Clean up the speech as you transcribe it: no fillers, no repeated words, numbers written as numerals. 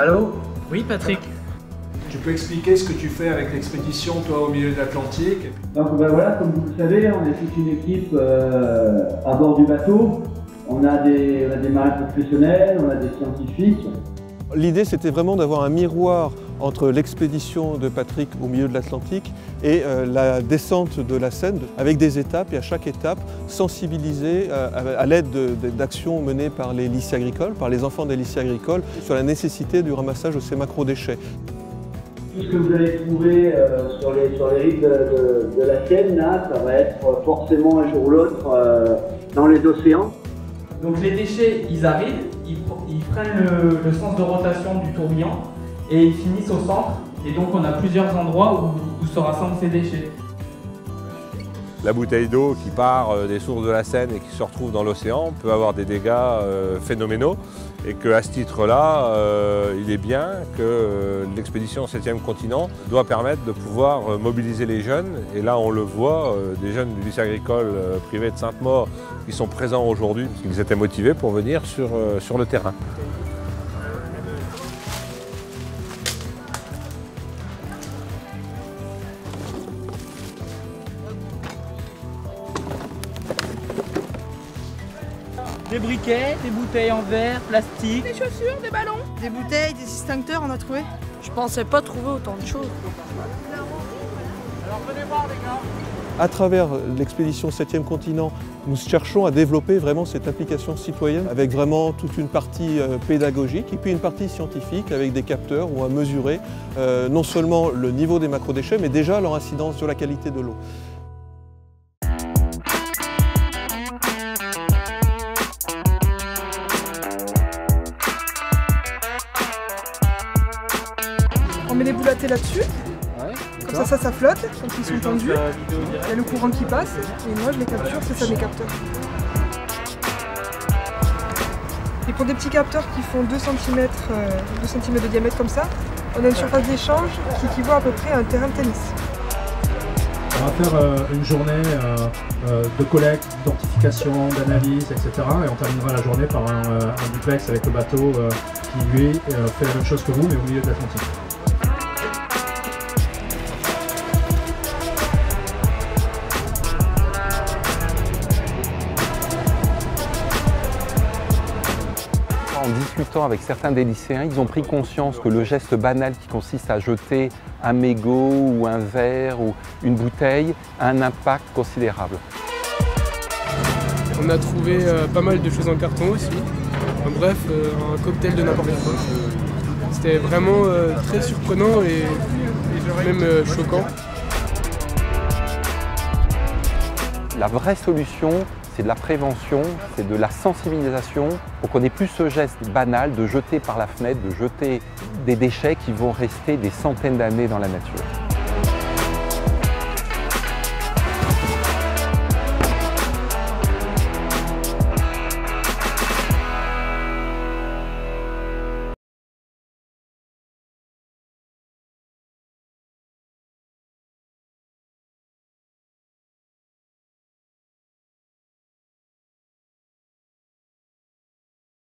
Allô? Oui, Patrick. Tu peux expliquer ce que tu fais avec l'expédition, toi, au milieu de l'Atlantique? Donc ben voilà, comme vous le savez, on est toute une équipe à bord du bateau. On a des marins professionnels, on a des scientifiques. L'idée, c'était vraiment d'avoir un miroir entre l'expédition de Patrick au milieu de l'Atlantique et la descente de la Seine, avec des étapes, et à chaque étape, sensibiliser à l'aide d'actions menées par les lycées agricoles, par les enfants des lycées agricoles, sur la nécessité du ramassage de ces macro-déchets. Tout ce que vous allez trouver sur les rives de la Seine, là, ça va être forcément un jour ou l'autre dans les océans. Donc les déchets, ils arrivent, ils prennent le sens de rotation du tourbillon et ils finissent au centre. Et donc on a plusieurs endroits où se rassemblent ces déchets. La bouteille d'eau qui part des sources de la Seine et qui se retrouve dans l'océan peut avoir des dégâts phénoménaux et qu'à ce titre-là, il est bien que l'expédition 7e continent doit permettre de pouvoir mobiliser les jeunes. Et là, on le voit, des jeunes du lycée agricole privé de Sainte-Maure qui sont présents aujourd'hui parce qu'ils étaient motivés pour venir sur le terrain. Des briquets, des bouteilles en verre, plastique. Des chaussures, des ballons. Des bouteilles, des extincteurs, on a trouvé. Je pensais pas trouver autant de choses. Alors venez voir les gars. À travers l'expédition 7e continent, nous cherchons à développer vraiment cette application citoyenne avec vraiment toute une partie pédagogique et puis une partie scientifique avec des capteurs où on va mesurer non seulement le niveau des macrodéchets mais déjà leur incidence sur la qualité de l'eau. On met des boules à thé là-dessus. Comme ça flotte, quand ils sont tendus. Il y a le courant qui passe et moi je les capture, c'est ça mes capteurs. Et pour des petits capteurs qui font 2 cm de diamètre comme ça, on a une surface d'échange qui équivaut à peu près à un terrain de tennis. On va faire une journée de collecte, d'identification, d'analyse, etc. Et on terminera la journée par un duplex avec le bateau qui lui fait la même chose que vous mais au milieu de l'Atlantique. En discutant avec certains des lycéens, ils ont pris conscience que le geste banal qui consiste à jeter un mégot ou un verre ou une bouteille a un impact considérable. On a trouvé pas mal de choses en carton aussi. Bref, un cocktail de n'importe quoi. C'était vraiment très surprenant et même choquant. La vraie solution, c'est de la prévention, c'est de la sensibilisation pour qu'on n'ait plus ce geste banal de jeter par la fenêtre, de jeter des déchets qui vont rester des centaines d'années dans la nature.